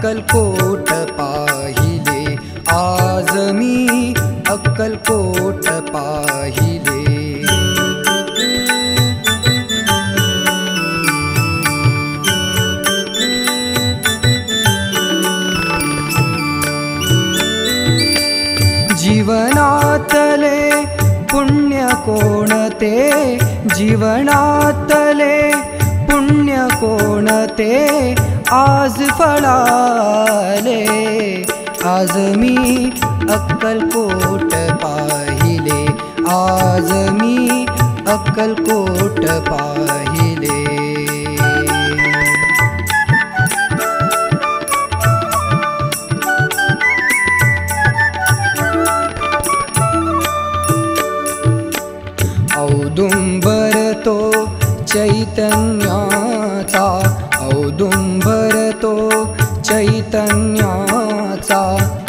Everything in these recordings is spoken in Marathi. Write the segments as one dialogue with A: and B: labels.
A: अक्कलकोट पाहिले, आज मी अक्कलकोट पाहिले। जीवनातले पुण्य कोणते, जीवनातले पुण्य कोणते आज फळाले, आज मी अक्कलकोट पाहिले, आज मी अक्कलकोट पाहिले। औदुंबर तो चैतन्याचा, औदुंबर तो चैतन्याचा,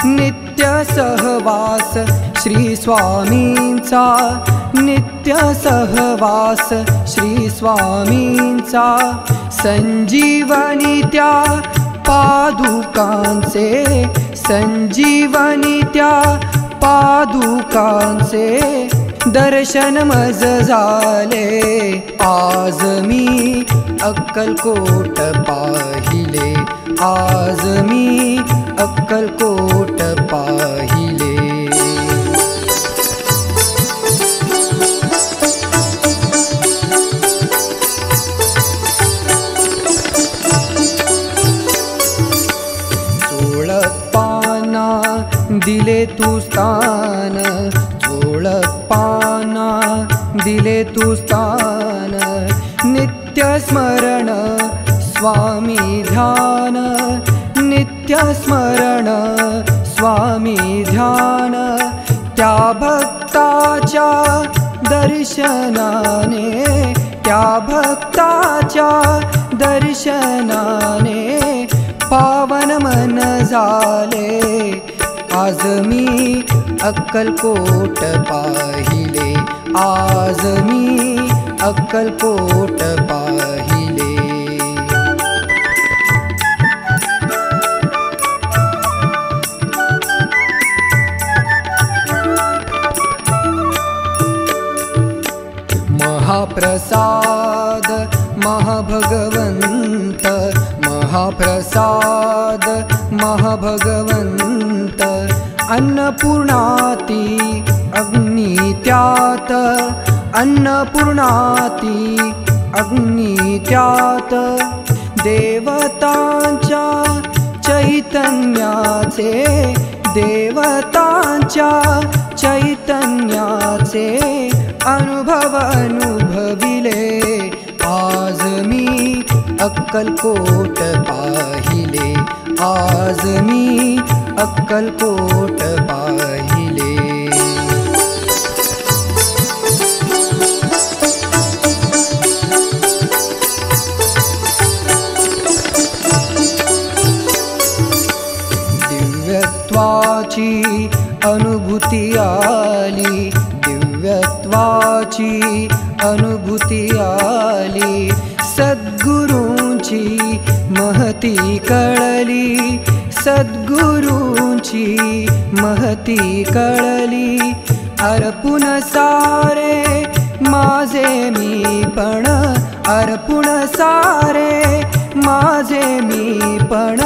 A: नित्य सहवास श्री स्वामींचा, नित्य सहवास श्री स्वामींचा, संजीवनी त्या पादुकांचे, संजीवनी त्या पादुकांचे दर्शन मज झाले, आज मी अक्कलकोट पाहिले, आज मी अक्कलकोट पाहिले। चोळप्पांना दिले तू स्थान, चोळप्पांना दिले तू स्थान, नित्य स्मरण स्वामी ध्यान, नित्य स्मरण स्वामी ध्यान, त्या भक्ताच्या दर्शनाने, त्या भक्ताच्या दर्शनाने पावन मन झाले, आज मी अक्कलकोट पाहिले, आज मी अक्कलकोट पाहिले। महाप्रसाद महाभगवंत, महाप्रसाद महाभगवंत, अन्नपूर्णाती अग्नित्यात, अन्नपूर्णाती अग्नित्यात, देवतांच्या चैतन्याचे, देवतांच्या चैतन्याचे अनुभव अनुभविले, आज मी अक्कलकोट पाहिले, आज मी अक्कलकोट पाहिले। दिव्यत्वाची अनुभूती आली, दिव्यत्वाची अनुभूती आली, सद्गुरूंची महती कळली, सद्गुरूंची महती कळली, अर्पुण सारे माझे मीपण, अर्पुण सारे माझे मीपण,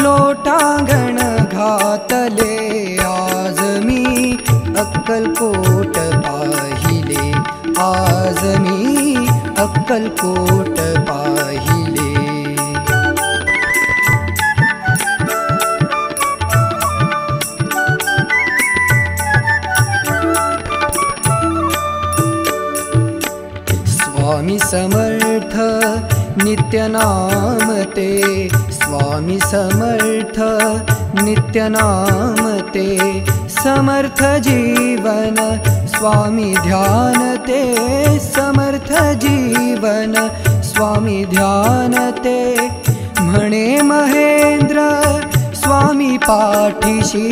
A: लोटांगण घातले, आज मी अक्कलकोट पाहिले, आज मी अक्कलकोट पाहिले। स्वामी समर्थ नित्य नाम ते, स्वामी समर्थ नित्य नाम ते, समर्थ जीवन स्वामी ध्यान ते, समर्थ जीवन स्वामी ध्यान ते, म्हणे महेंद्र स्वामी पाठीशी,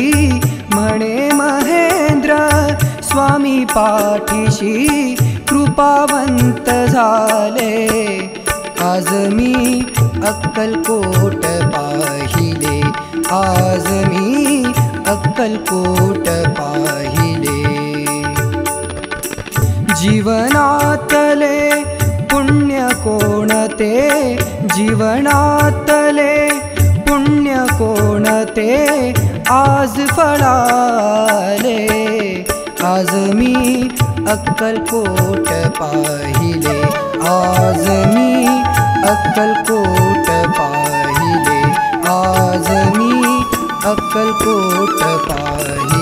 A: म्हणे महेंद्र स्वामी पाठीशी, कृपावंत झाले, आज मी अक्कलकोट पाहिले, अक्कलकोट पाहिले, आज मी अक्कलकोट पाहिले, आज मी अक्कलकोट पाहिले.